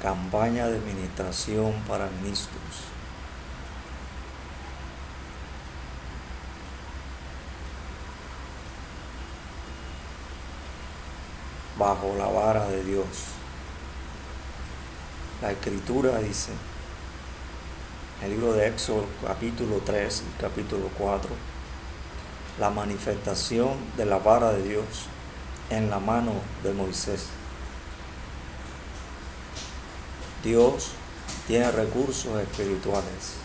Campaña de administración para ministros. Bajo la vara de Dios. La Escritura dice, en el libro de Éxodo capítulo 3 y capítulo 4, la manifestación de la vara de Dios en la mano de Moisés. Dios tiene recursos espirituales.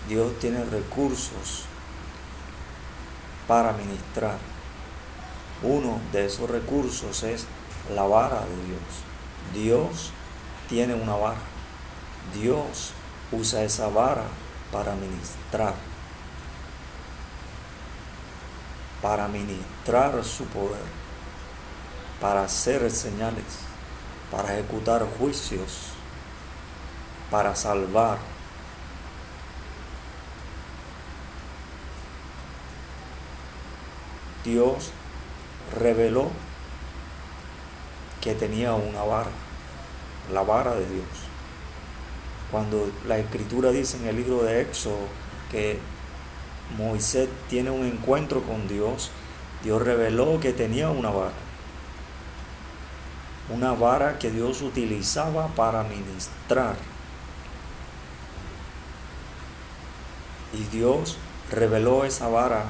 Dios tiene recursos para ministrar. Uno de esos recursos es la vara de Dios. Dios tiene una vara. Dios usa esa vara para ministrar su poder, para hacer señales, para ejecutar juicios, para salvar. Dios reveló que tenía una vara, la vara de Dios. Cuando la Escritura dice en el libro de Éxodo que Moisés tiene un encuentro con Dios, Dios reveló que tenía una vara que Dios utilizaba para ministrar. Y Dios reveló esa vara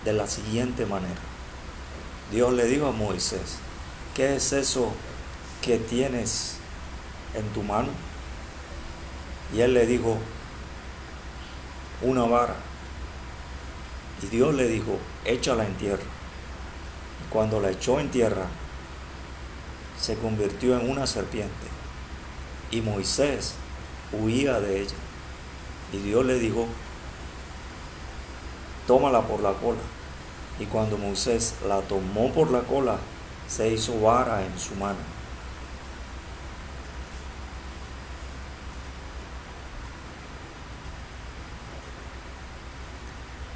de la siguiente manera. Dios le dijo a Moisés, ¿qué es eso que tienes en tu mano? Y él le dijo, una vara. Y Dios le dijo, échala en tierra. Y cuando la echó en tierra, se convirtió en una serpiente. Y Moisés huía de ella. Y Dios le dijo, tómala por la cola. Y cuando Moisés la tomó por la cola, se hizo vara en su mano.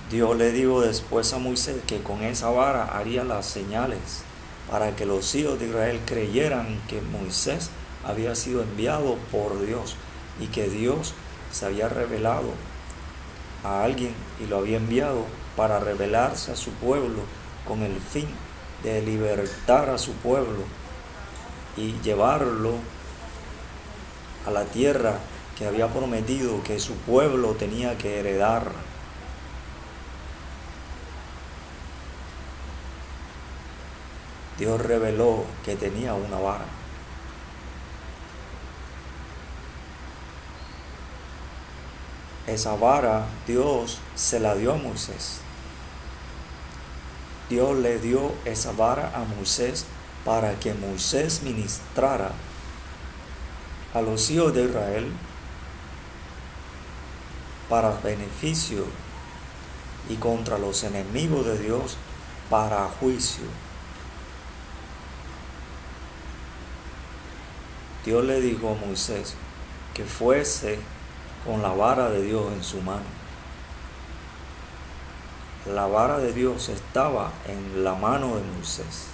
Dios le dijo después a Moisés que con esa vara haría las señales para que los hijos de Israel creyeran que Moisés había sido enviado por Dios y que Dios se había revelado a alguien y lo había enviado para revelarse a su pueblo con el fin de libertar a su pueblo y llevarlo a la tierra que había prometido que su pueblo tenía que heredar. Dios reveló que tenía una vara. Esa vara Dios se la dio a Moisés. Dios le dio esa vara a Moisés para que Moisés ministrara a los hijos de Israel para beneficio y contra los enemigos de Dios para juicio. Dios le dijo a Moisés que fuese con la vara de Dios en su mano. La vara de Dios estaba en la mano de Moisés.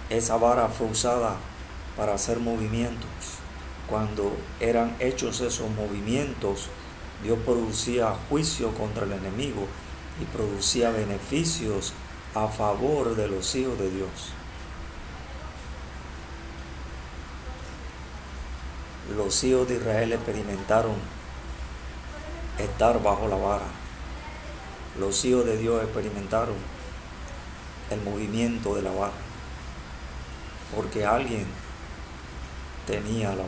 Esa vara fue usada para hacer movimientos. Cuando eran hechos esos movimientos, Dios producía juicio contra el enemigo y producía beneficios a favor de los hijos de Dios. Los hijos de Israel experimentaron estar bajo la vara. Los hijos de Dios experimentaron el movimiento de la vara, porque alguien tenía la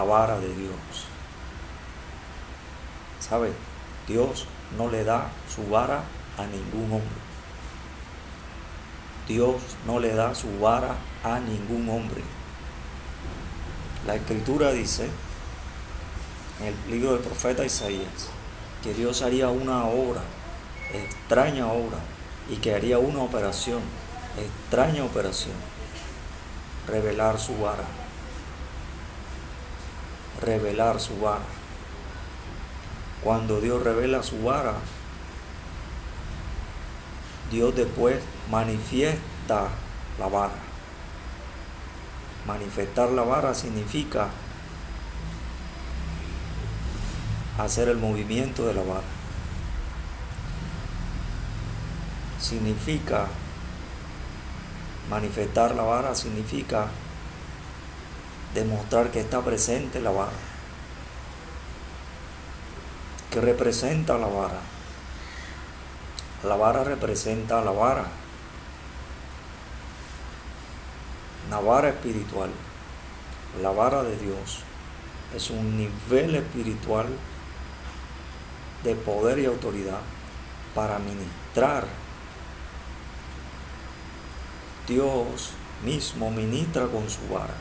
vara de Dios. ¿Sabe? Dios no le da su vara a ningún hombre. Dios no le da su vara a ningún hombre. La Escritura dice en el libro del profeta Isaías que Dios haría una obra, extraña obra, y que haría una operación, extraña operación, revelar su vara. Cuando Dios revela su vara, Dios después manifiesta manifiesta la vara. Manifestar la vara significa hacer el movimiento de la vara. Significa manifestar la vara, significa demostrar que está presente la vara. ¿Qué representa la vara? La vara representa la vara. Una vara espiritual. La vara de Dios es un nivel espiritual de poder y autoridad para ministrar. Dios mismo ministra con su vara.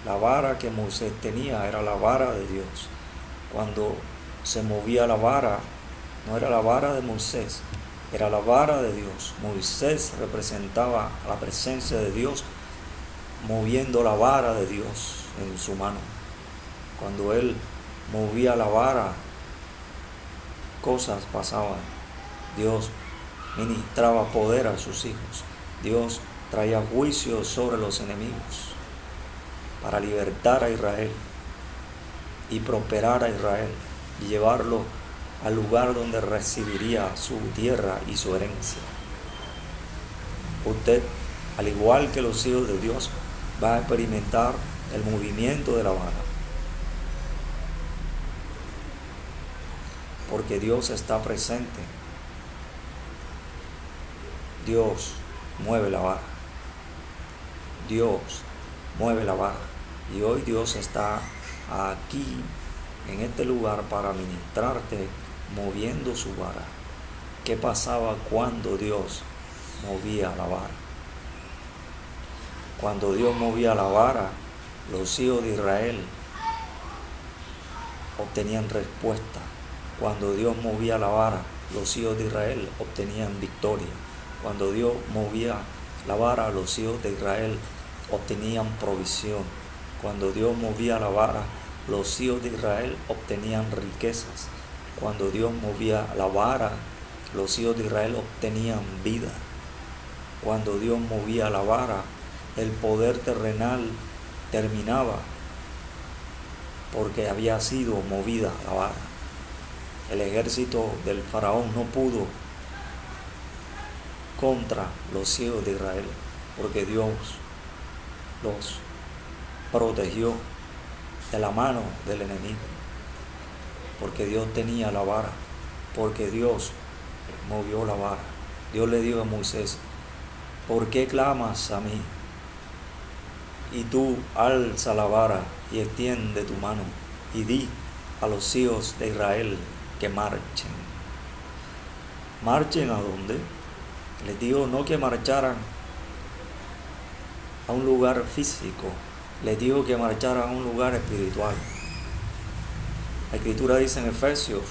La vara que Moisés tenía era la vara de Dios. Cuando se movía la vara, no era la vara de Moisés, era la vara de Dios. Moisés representaba la presencia de Dios moviendo la vara de Dios en su mano. Cuando él movía la vara, cosas pasaban. Dios ministraba poder a sus hijos. Dios traía juicio sobre los enemigos para libertar a Israel y prosperar a Israel y llevarlo al lugar donde recibiría su tierra y su herencia. Usted, al igual que los hijos de Dios, va a experimentar el movimiento de la vara, porque Dios está presente. Dios mueve la vara. Dios mueve la vara. Y hoy Dios está aquí, en este lugar, para ministrarte moviendo su vara. ¿Qué pasaba cuando Dios movía la vara? Cuando Dios movía la vara, los hijos de Israel obtenían respuesta. Cuando Dios movía la vara, los hijos de Israel obtenían victoria. Cuando Dios movía la vara, los hijos de Israel obtenían provisión. Cuando Dios movía la vara, los hijos de Israel obtenían riquezas. Cuando Dios movía la vara, los hijos de Israel obtenían vida. Cuando Dios movía la vara, el poder terrenal terminaba, porque había sido movida la vara. El ejército del faraón no pudo contra los hijos de Israel, porque Dios los protegió de la mano del enemigo, porque Dios tenía la vara, porque Dios movió la vara. Dios le dijo a Moisés: ¿por qué clamas a mí? Y tú alza la vara y extiende tu mano y di a los hijos de Israel que marchen. ¿Marchen a dónde? Les digo no que marcharan a un lugar físico, les digo que marcharan a un lugar espiritual. La Escritura dice en Efesios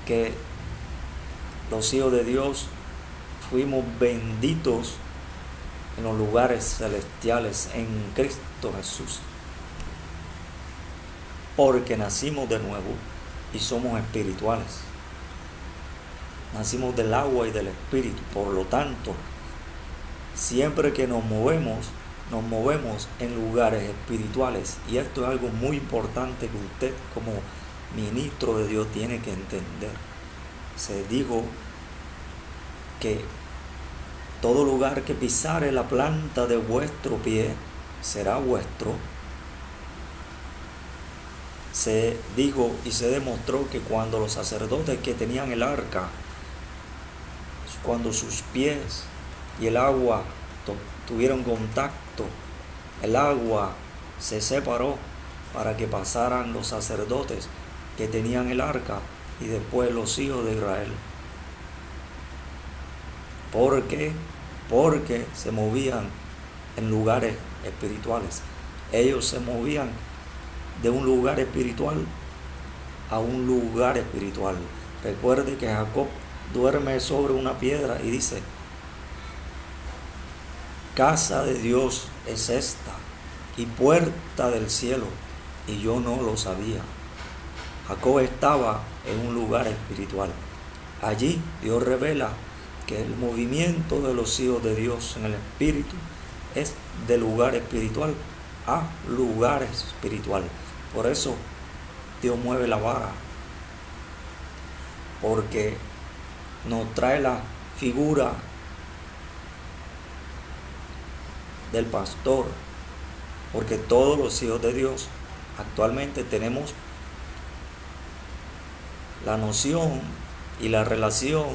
que los hijos de Dios fuimos benditos en los lugares celestiales en Cristo Jesús, porque nacimos de nuevo y somos espirituales. Nacimos del agua y del espíritu. Por lo tanto, siempre que nos movemos en lugares espirituales. Y esto es algo muy importante que usted, como ministro de Dios, tiene que entender. Se dijo que todo lugar que pisare la planta de vuestro pie será vuestro. Se dijo y se demostró que cuando los sacerdotes que tenían el arca, cuando sus pies y el agua tuvieron contacto, el agua se separó para que pasaran los sacerdotes que tenían el arca y después los hijos de Israel. ¿Por qué? Porque se movían en lugares espirituales. Ellos se movían de un lugar espiritual a un lugar espiritual. Recuerde que Jacob duerme sobre una piedra y dice: casa de Dios es esta y puerta del cielo, y yo no lo sabía. Jacob estaba en un lugar espiritual. Allí Dios revela que el movimiento de los hijos de Dios en el Espíritu es de lugar espiritual a lugar espiritual. Por eso Dios mueve la vara, porque nos trae la figura del pastor, porque todos los hijos de Dios actualmente tenemos la noción y la relación,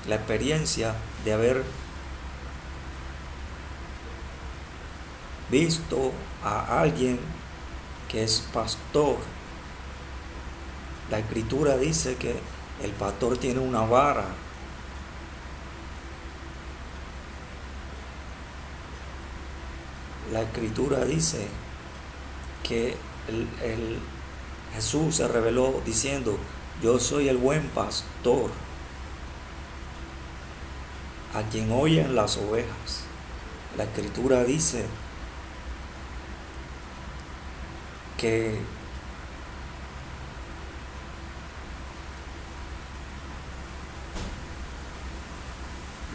la experiencia de haber visto a alguien que es pastor. La Escritura dice que el pastor tiene una vara. La Escritura dice que Jesús se reveló diciendo: yo soy el buen pastor, a quien oyen las ovejas. La Escritura dice que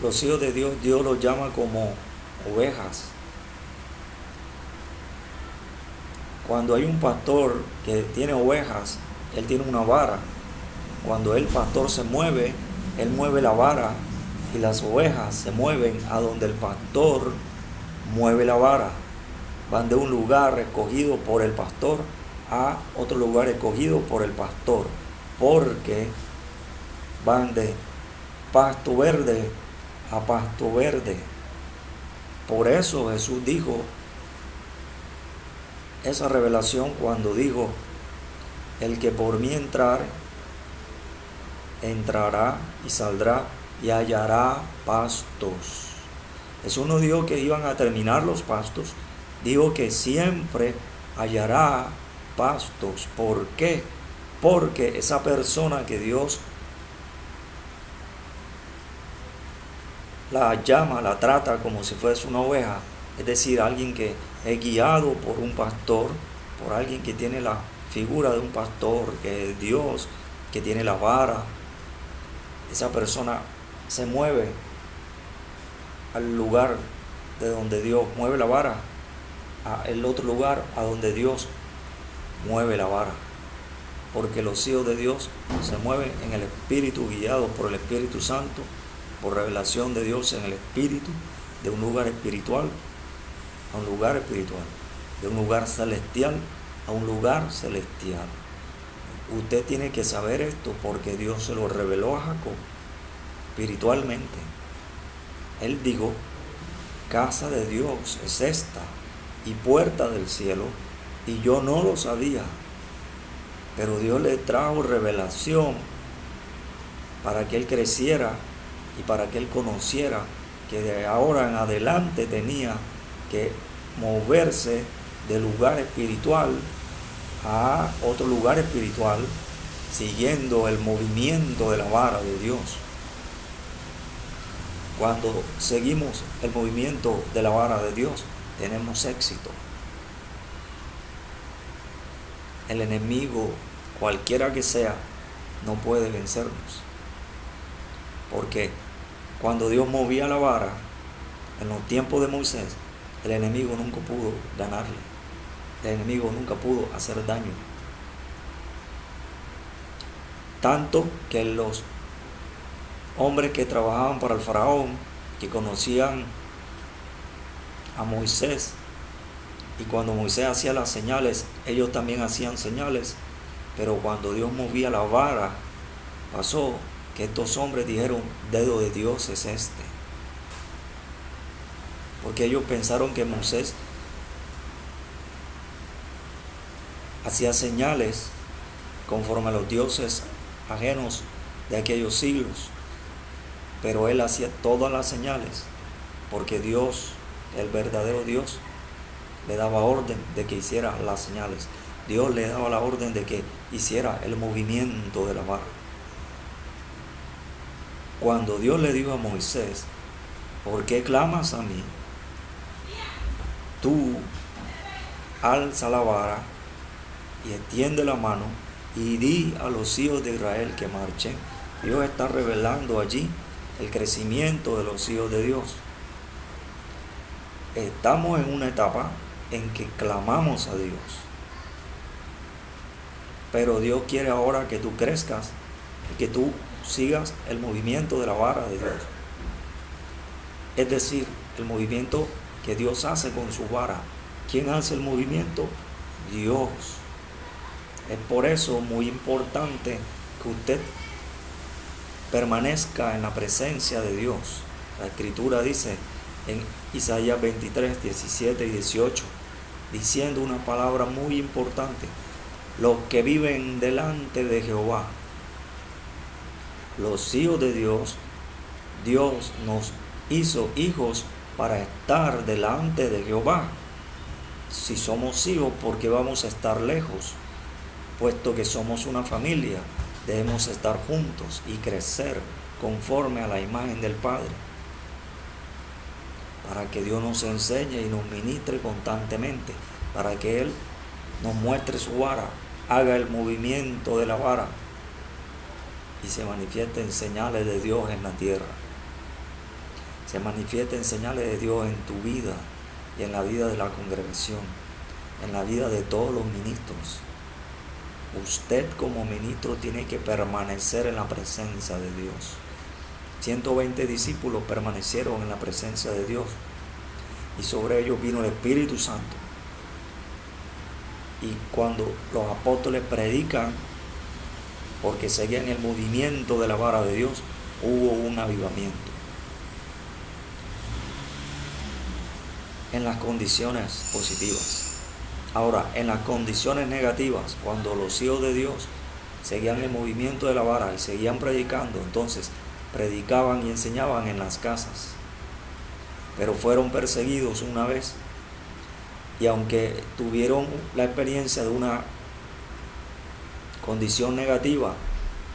los hijos de Dios, Dios los llama como ovejas. Cuando hay un pastor que tiene ovejas, él tiene una vara. Cuando el pastor se mueve, él mueve la vara, y las ovejas se mueven a donde el pastor mueve la vara. Van de un lugar escogido por el pastor a otro lugar escogido por el pastor, porque van de pasto verde a pasto verde. Por eso Jesús dijo esa revelación cuando dijo: el que por mí entrare, entrará y saldrá y hallará pastos. Jesús no dijo que iban a terminar los pastos, dijo que siempre hallará pastos. ¿Por qué? Porque esa persona que Dios la llama, la trata como si fuese una oveja, es decir, alguien que es guiado por un pastor, por alguien que tiene la figura de un pastor, que es Dios, que tiene la vara. Esa persona se mueve al lugar de donde Dios mueve la vara, al otro lugar a donde Dios mueve la vara, porque los hijos de Dios se mueven en el Espíritu, guiados por el Espíritu Santo, por revelación de Dios en el Espíritu, de un lugar espiritual a un lugar espiritual, de un lugar celestial a un lugar celestial. Usted tiene que saber esto porque Dios se lo reveló a Jacob espiritualmente. Él dijo: casa de Dios es esta y puerta del cielo, y yo no lo sabía, pero Dios le trajo revelación para que él creciera y para que él conociera que de ahora en adelante tenía que moverse de lugar espiritual a otro lugar espiritual, siguiendo el movimiento de la vara de Dios. Cuando seguimos el movimiento de la vara de Dios, tenemos éxito. El enemigo, cualquiera que sea, no puede vencernos, porque cuando Dios movía la vara en los tiempos de Moisés, el enemigo nunca pudo ganarle, el enemigo nunca pudo hacer daño. Tanto que los hombres que trabajaban para el faraón, que conocían a Moisés, y cuando Moisés hacía las señales, ellos también hacían señales, pero cuando Dios movía la vara, pasó que estos hombres dijeron: dedo de Dios es este, porque ellos pensaron que Moisés hacía señales conforme a los dioses ajenos de aquellos siglos, pero él hacía todas las señales porque Dios, el verdadero Dios, le daba orden de que hiciera las señales. Dios le daba la orden de que hiciera el movimiento de la vara. Cuando Dios le dijo a Moisés: ¿por qué clamas a mí? Tú alza la vara y extiende la mano y di a los hijos de Israel que marchen. Dios está revelando allí el crecimiento de los hijos de Dios. Estamos en una etapa en que clamamos a Dios, pero Dios quiere ahora que tú crezcas y que tú sigas el movimiento de la vara de Dios, es decir, el movimiento que Dios hace con su vara. ¿Quién hace el movimiento? Dios. Es por eso muy importante que usted permanezca en la presencia de Dios. La Escritura dice en Isaías 23, 17 y 18, diciendo una palabra muy importante: los que viven delante de Jehová, los hijos de Dios. Dios nos hizo hijos para estar delante de Jehová. Si somos hijos, ¿por qué vamos a estar lejos? Puesto que somos una familia, debemos estar juntos y crecer conforme a la imagen del Padre, para que Dios nos enseñe y nos ministre constantemente, para que Él nos muestre su vara, haga el movimiento de la vara y se manifieste en señales de Dios en la tierra. Se manifieste en señales de Dios en tu vida y en la vida de la congregación, en la vida de todos los ministros. Usted como ministro tiene que permanecer en la presencia de Dios. 120 discípulos permanecieron en la presencia de Dios y sobre ellos vino el Espíritu Santo. Y cuando los apóstoles predican, porque seguían el movimiento de la vara de Dios, hubo un avivamiento. En las condiciones positivas. Ahora, en las condiciones negativas, cuando los hijos de Dios seguían el movimiento de la vara y seguían predicando, entonces predicaban y enseñaban en las casas, pero fueron perseguidos una vez, y aunque tuvieron la experiencia de una condición negativa,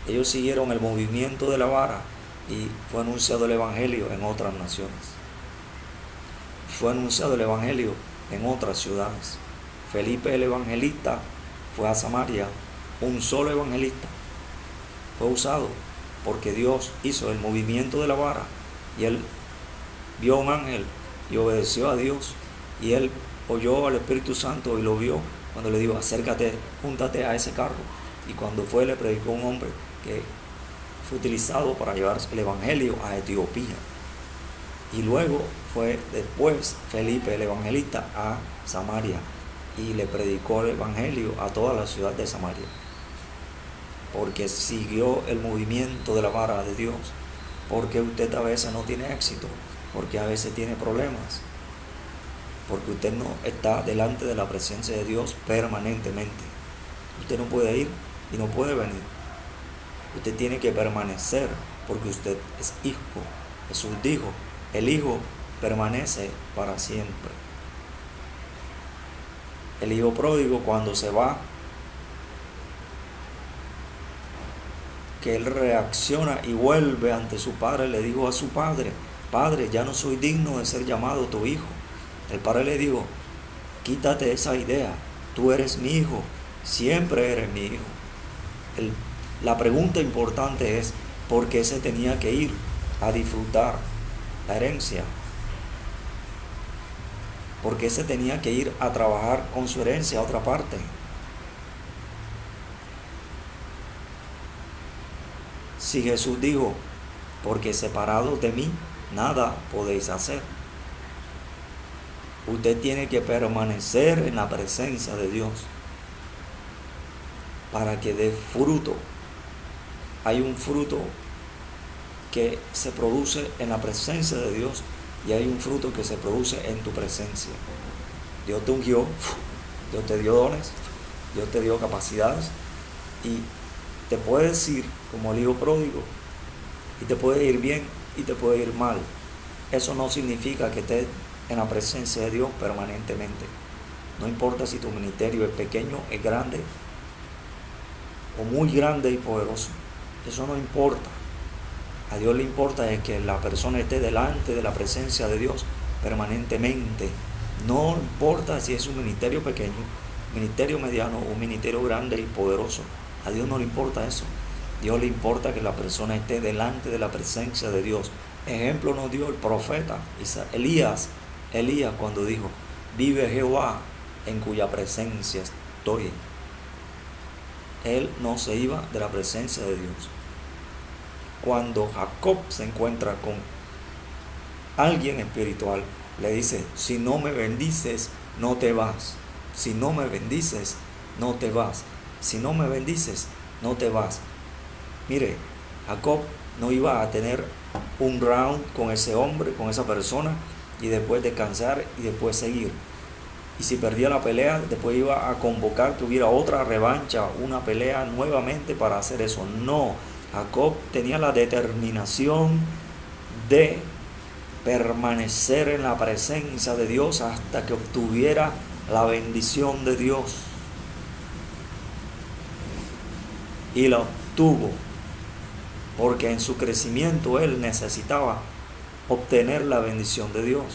ellos siguieron el movimiento de la vara y fue anunciado el Evangelio en otras naciones. Fue anunciado el Evangelio en otras ciudades. Felipe el evangelista fue a Samaria, un solo evangelista. Fue usado porque Dios hizo el movimiento de la vara y él vio a un ángel y obedeció a Dios, y él oyó al Espíritu Santo y lo vio cuando le dijo: acércate, júntate a ese carro. Y cuando fue, le predicó un hombre que fue utilizado para llevar el evangelio a Etiopía. Y luego fue después Felipe el evangelista a Samaria y le predicó el evangelio a toda la ciudad de Samaria, porque siguió el movimiento de la vara de Dios. Porque usted a veces no tiene éxito, porque a veces tiene problemas, porque usted no está delante de la presencia de Dios permanentemente. Usted no puede ir y no puede venir. Usted tiene que permanecer, porque usted es hijo. Jesús dijo: el hijo permanece para siempre. El hijo pródigo, cuando se va, que él reacciona y vuelve ante su padre, le dijo a su padre: Padre, ya no soy digno de ser llamado tu hijo. El padre le dijo: quítate esa idea, tú eres mi hijo, siempre eres mi hijo. La pregunta importante es: ¿por qué se tenía que ir a disfrutar la herencia? ¿Por qué se tenía que ir a trabajar con su herencia a otra parte? Si Jesús dijo: porque separados de mí nada podéis hacer. Usted tiene que permanecer en la presencia de Dios para que dé fruto. Hay un fruto que se produce en la presencia de Dios y hay un fruto que se produce en tu presencia. Dios te ungió, Dios te dio dones, Dios te dio capacidades, y te puedes ir como el hijo pródigo, y te puede ir bien y te puede ir mal. Eso no significa que estés en la presencia de Dios permanentemente. No importa si tu ministerio es pequeño, es grande, o muy grande y poderoso. Eso no importa. A Dios le importa es que la persona esté delante de la presencia de Dios permanentemente. No importa si es un ministerio pequeño, ministerio mediano o un ministerio grande y poderoso. A Dios no le importa eso. Dios le importa que la persona esté delante de la presencia de Dios. Ejemplo nos dio el profeta Elías cuando dijo: vive Jehová en cuya presencia estoy. Él no se iba de la presencia de Dios. Cuando Jacob se encuentra con alguien espiritual, le dice: si no me bendices, no te vas. Si no me bendices, no te vas. Si no me bendices, no te vas. Mire, Jacob no iba a tener un round con ese hombre, con esa persona, y después descansar y después seguir. Y si perdía la pelea, después iba a convocar que hubiera otra revancha, una pelea nuevamente para hacer eso. No, Jacob tenía la determinación de permanecer en la presencia de Dios hasta que obtuviera la bendición de Dios. Y la obtuvo, porque en su crecimiento él necesitaba obtener la bendición de Dios.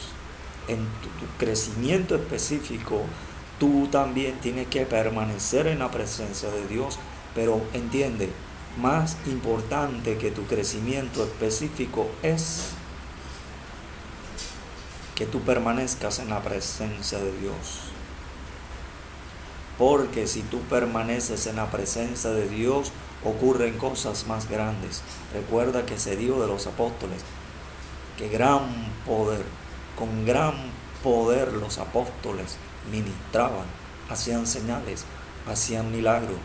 En tu crecimiento específico, tú también tienes que permanecer en la presencia de Dios, pero entiende, más importante que tu crecimiento específico es que tú permanezcas en la presencia de Dios. Porque si tú permaneces en la presencia de Dios, ocurren cosas más grandes. Recuerda que se dijo de los apóstoles que con gran poder los apóstoles ministraban, hacían señales, hacían milagros,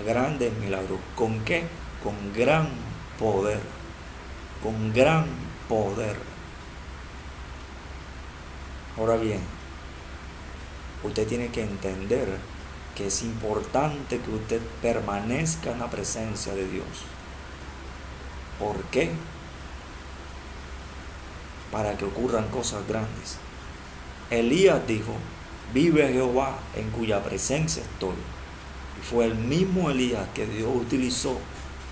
grandes milagros. ¿Con qué? Con gran poder. Con gran poder. Ahora bien, usted tiene que entender que es importante que usted permanezca en la presencia de Dios. ¿Por qué? Para que ocurran cosas grandes. Elías dijo: vive Jehová en cuya presencia estoy. Y fue el mismo Elías que Dios utilizó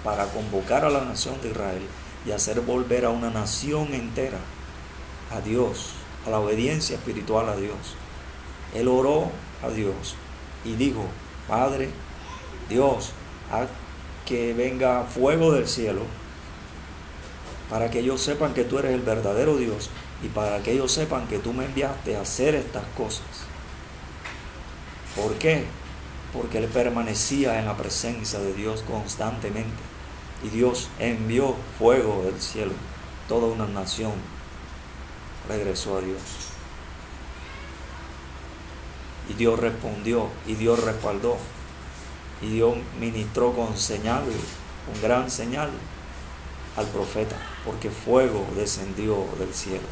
para convocar a la nación de Israel y hacer volver a una nación entera a Dios, a la obediencia espiritual a Dios. Él oró a Dios y dijo: Padre, Dios, haz que venga fuego del cielo para que ellos sepan que tú eres el verdadero Dios y para que ellos sepan que tú me enviaste a hacer estas cosas. ¿Por qué? Porque él permanecía en la presencia de Dios constantemente y Dios envió fuego del cielo. Toda una nación regresó a Dios. Y Dios respondió, y Dios respaldó, y Dios ministró con señal, con gran señal al profeta, porque fuego descendió del cielo.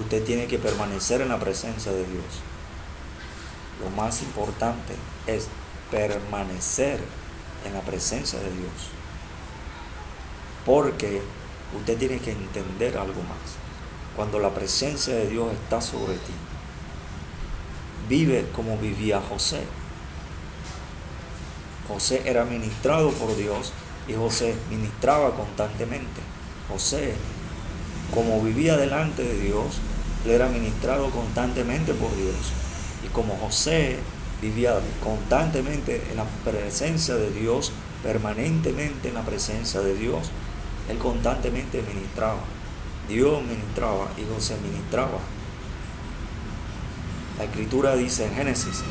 Usted tiene que permanecer en la presencia de Dios. Lo más importante es permanecer en la presencia de Dios, porque usted tiene que entender algo más. Cuando la presencia de Dios está sobre ti, vive como vivía José. José era ministrado por Dios y José ministraba constantemente. José, como vivía delante de Dios, le era ministrado constantemente por Dios. Y como José vivía constantemente en la presencia de Dios, permanentemente en la presencia de Dios, él constantemente ministraba. Dios ministraba y José ministraba. La Escritura dice en Génesis: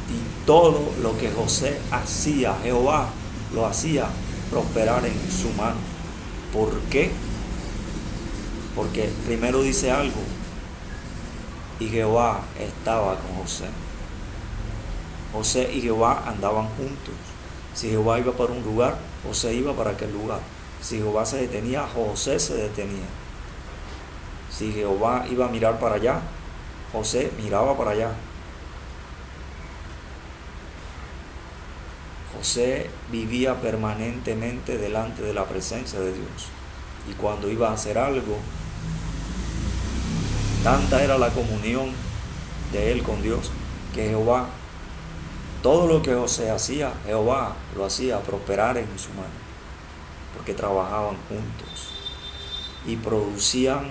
y todo lo que José hacía, Jehová lo hacía prosperar en su mano. ¿Por qué? Porque primero dice algo: y Jehová estaba con José. José y Jehová andaban juntos. Si Jehová iba para un lugar, José iba para aquel lugar. Si Jehová se detenía, José se detenía. Si Jehová iba a mirar para allá, José miraba para allá. José vivía permanentemente delante de la presencia de Dios. Y cuando iba a hacer algo, tanta era la comunión de él con Dios, que Jehová, todo lo que José hacía, Jehová lo hacía prosperar en su mano, porque trabajaban juntos y producían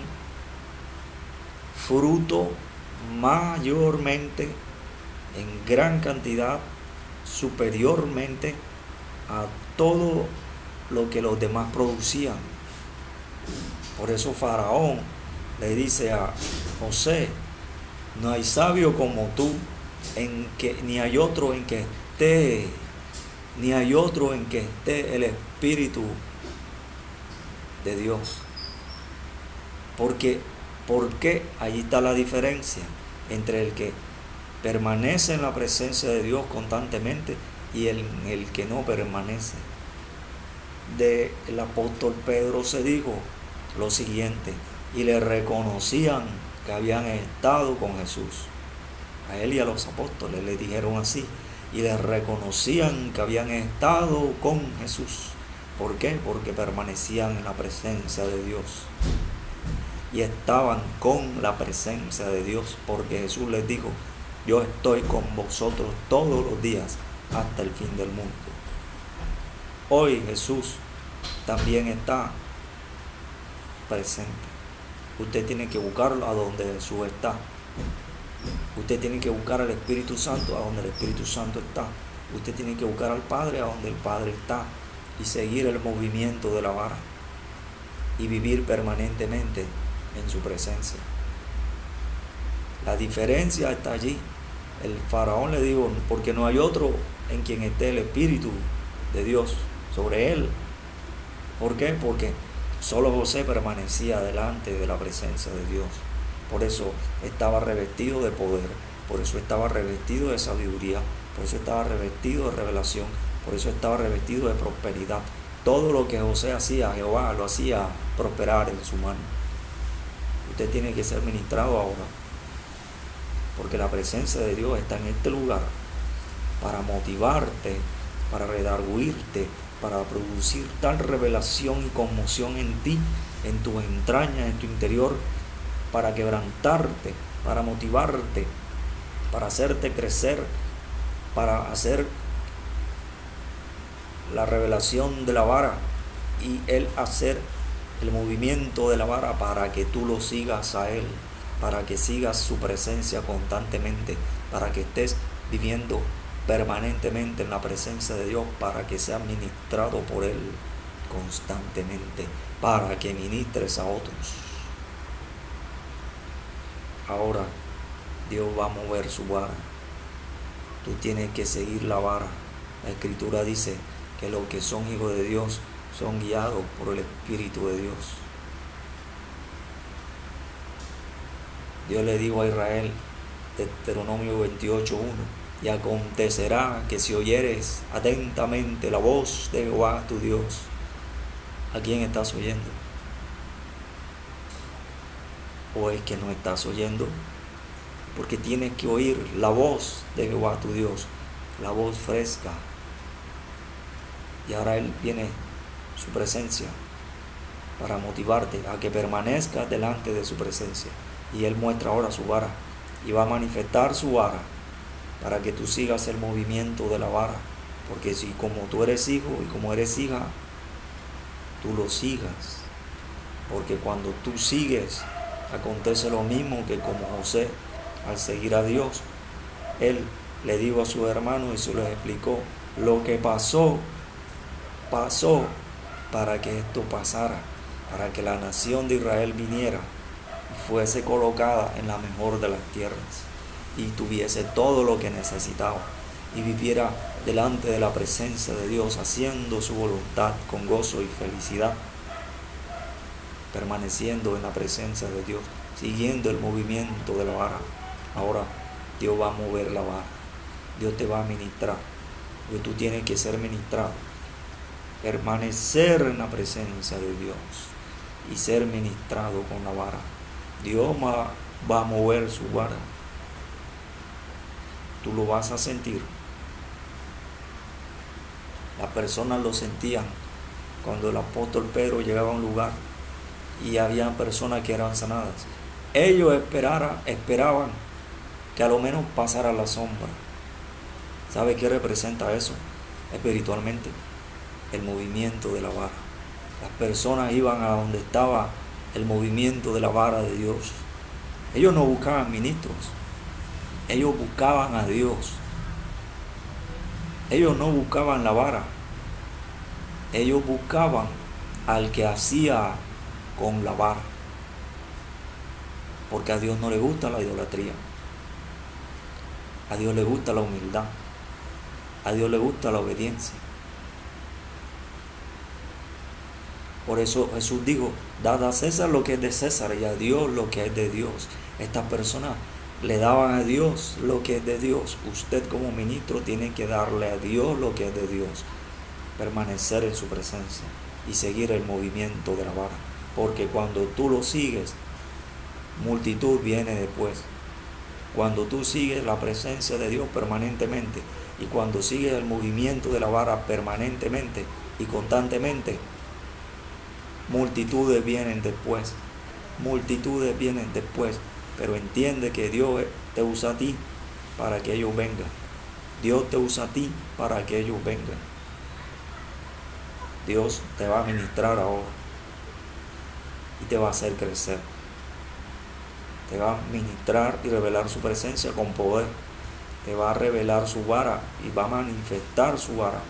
fruto mayormente, en gran cantidad, superiormente a todo lo que los demás producían. Por eso Faraón le dice a José: no hay sabio como tú, ni hay otro en que esté el Espíritu de Dios. Porque ahí está la diferencia entre el que permanece en la presencia de Dios constantemente y el que no permanece. Del apóstol Pedro se dijo lo siguiente: y le reconocían que habían estado con Jesús. A él y a los apóstoles le dijeron así, y le reconocían que habían estado con Jesús. ¿Por qué? Porque permanecían en la presencia de Dios. Y estaban con la presencia de Dios, porque Jesús les dijo: yo estoy con vosotros todos los días hasta el fin del mundo. Hoy Jesús también está presente. Usted tiene que buscarlo a donde Jesús está. Usted tiene que buscar al Espíritu Santo a donde el Espíritu Santo está. Usted tiene que buscar al Padre a donde el Padre está, y seguir el movimiento de la vara y vivir permanentemente en su presencia. La diferencia está allí. El faraón le dijo: porque no hay otro en quien esté el Espíritu de Dios sobre él. ¿Por qué? Porque solo José permanecía delante de la presencia de Dios. Por eso estaba revestido de poder, por eso estaba revestido de sabiduría, por eso estaba revestido de revelación, por eso estaba revestido de prosperidad. Todo lo que José hacía, Jehová lo hacía prosperar en su mano. Usted tiene que ser ministrado ahora, porque la presencia de Dios está en este lugar para motivarte, para redarguirte, para producir tal revelación y conmoción en ti, en tus entrañas, en tu interior, para quebrantarte, para motivarte, para hacerte crecer, para hacer la revelación de la vara y él hacer el movimiento de la vara para que tú lo sigas a él, para que sigas su presencia constantemente, para que estés viviendo permanentemente en la presencia de Dios, para que seas ministrado por él constantemente, para que ministres a otros. Ahora Dios va a mover su vara. Tú tienes que seguir la vara. La Escritura dice que los que son hijos de Dios son guiados por el Espíritu de Dios. Dios le dijo a Israel, Deuteronomio 28:1: y acontecerá que si oyeres atentamente la voz de Jehová tu Dios. ¿A quién estás oyendo? ¿O es que no estás oyendo? Porque tienes que oír la voz de Jehová tu Dios, la voz fresca. Y ahora Él viene su presencia para motivarte a que permanezcas delante de su presencia. Y Él muestra ahora su vara y va a manifestar su vara para que tú sigas el movimiento de la vara. Porque si como tú eres hijo y como eres hija, tú lo sigas. Porque cuando tú sigues, acontece lo mismo que como José, al seguir a Dios, él le dijo a sus hermanos y se les explicó: lo que pasó para que esto pasara, para que la nación de Israel viniera y fuese colocada en la mejor de las tierras y tuviese todo lo que necesitaba y viviera delante de la presencia de Dios, haciendo su voluntad con gozo y felicidad, permaneciendo en la presencia de Dios, siguiendo el movimiento de la vara. Ahora Dios va a mover la vara, Dios te va a ministrar, porque tú tienes que ser ministrado, permanecer en la presencia de Dios y ser ministrado con la vara. Dios va a mover su vara, tú lo vas a sentir. Las personas lo sentían cuando el apóstol Pedro llegaba a un lugar y había personas que eran sanadas. Ellos esperaban que a lo menos pasara la sombra. ¿Sabe qué representa eso espiritualmente? El movimiento de la vara. Las personas iban a donde estaba el movimiento de la vara de Dios. Ellos no buscaban ministros, ellos buscaban a Dios. Ellos no buscaban la vara, ellos buscaban al que hacía con la vara, porque a Dios no le gusta la idolatría, a Dios le gusta la humildad, a Dios le gusta la obediencia. Por eso Jesús dijo, dad a César lo que es de César y a Dios lo que es de Dios. Estas personas le daban a Dios lo que es de Dios. Usted como ministro tiene que darle a Dios lo que es de Dios. Permanecer en su presencia y seguir el movimiento de la vara. Porque cuando tú lo sigues, multitud viene después. Cuando tú sigues la presencia de Dios permanentemente y cuando sigues el movimiento de la vara permanentemente y constantemente, multitudes vienen después, pero entiende que Dios te usa a ti para que ellos vengan. Dios te usa a ti para que ellos vengan. Dios te va a ministrar ahora y te va a hacer crecer. Te va a ministrar y revelar su presencia con poder. Te va a revelar su vara y va a manifestar su vara.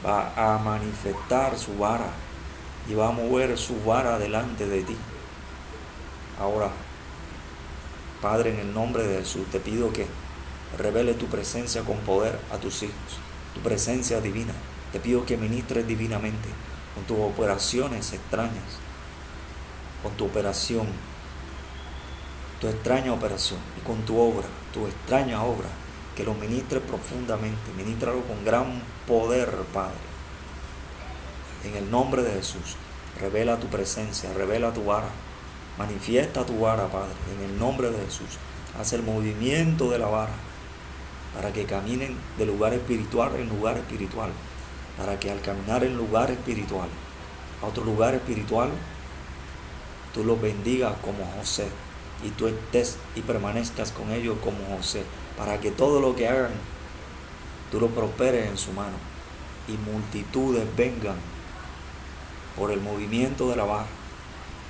Va a manifestar su vara y va a mover su vara delante de ti. Ahora, Padre, en el nombre de Jesús, te pido que revele tu presencia con poder a tus hijos, tu presencia divina. Te pido que ministres divinamente con tus operaciones extrañas, con tu operación, tu extraña operación y con tu obra, tu extraña obra, que lo ministres profundamente, ministralo con gran poder, Padre. En el nombre de Jesús, revela tu presencia, revela tu vara, manifiesta tu vara, Padre, en el nombre de Jesús. Haz el movimiento de la vara para que caminen de lugar espiritual en lugar espiritual, para que al caminar en lugar espiritual, a otro lugar espiritual, tú los bendigas como José y tú estés y permanezcas con ellos como José, para que todo lo que hagan, tú lo prosperes en su mano y multitudes vengan por el movimiento de la vara.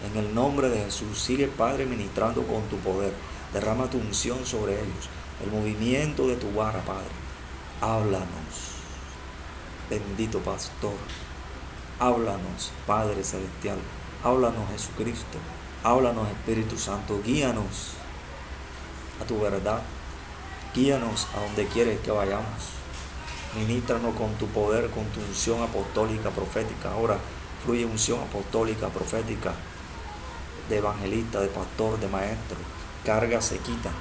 En el nombre de Jesús, sigue, Padre, ministrando con tu poder. Derrama tu unción sobre ellos. El movimiento de tu vara, Padre. Háblanos, bendito Pastor. Háblanos, Padre Celestial. Háblanos, Jesucristo. Háblanos, Espíritu Santo. Guíanos a tu verdad. Guíanos a donde quieres que vayamos. Ministranos con tu poder, con tu unción apostólica, profética. Ahora fluye unción apostólica, profética, de evangelista, de pastor, de maestro. Cargas se quitan.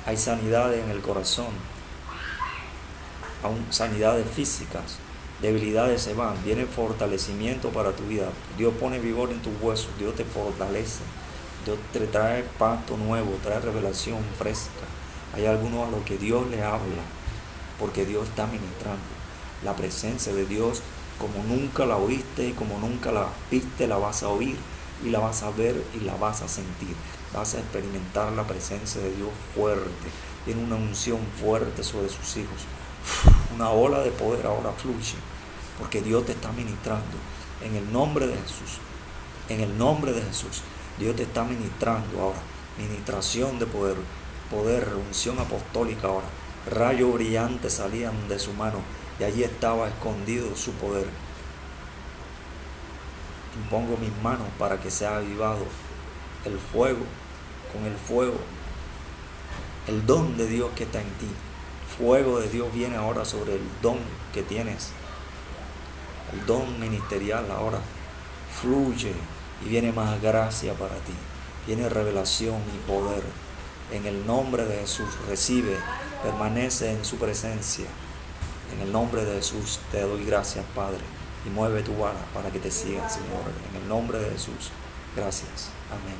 Hay sanidades en el corazón. Aún sanidades físicas. Debilidades se van. Viene fortalecimiento para tu vida. Dios pone vigor en tus huesos. Dios te fortalece. Dios te trae pacto nuevo, trae revelación fresca. Hay algunos a los que Dios le habla, porque Dios está ministrando. La presencia de Dios, como nunca la oíste y como nunca la viste, la vas a oír y la vas a ver y la vas a sentir. Vas a experimentar la presencia de Dios fuerte. Tiene una unción fuerte sobre sus hijos. Una ola de poder ahora fluye, porque Dios te está ministrando. En el nombre de Jesús, en el nombre de Jesús, Dios te está ministrando ahora. Ministración de poder, unción apostólica ahora. Rayos brillantes salían de su mano y allí estaba escondido su poder. Impongo mis manos para que sea avivado el fuego, con el fuego, el don de Dios que está en ti. Fuego de Dios viene ahora sobre el don que tienes. El don ministerial ahora fluye y viene más gracia para ti. Viene revelación y poder. En el nombre de Jesús recibe, permanece en su presencia. En el nombre de Jesús te doy gracias, Padre, y mueve tu vara para que te sigan, Señor. En el nombre de Jesús, gracias. Amén.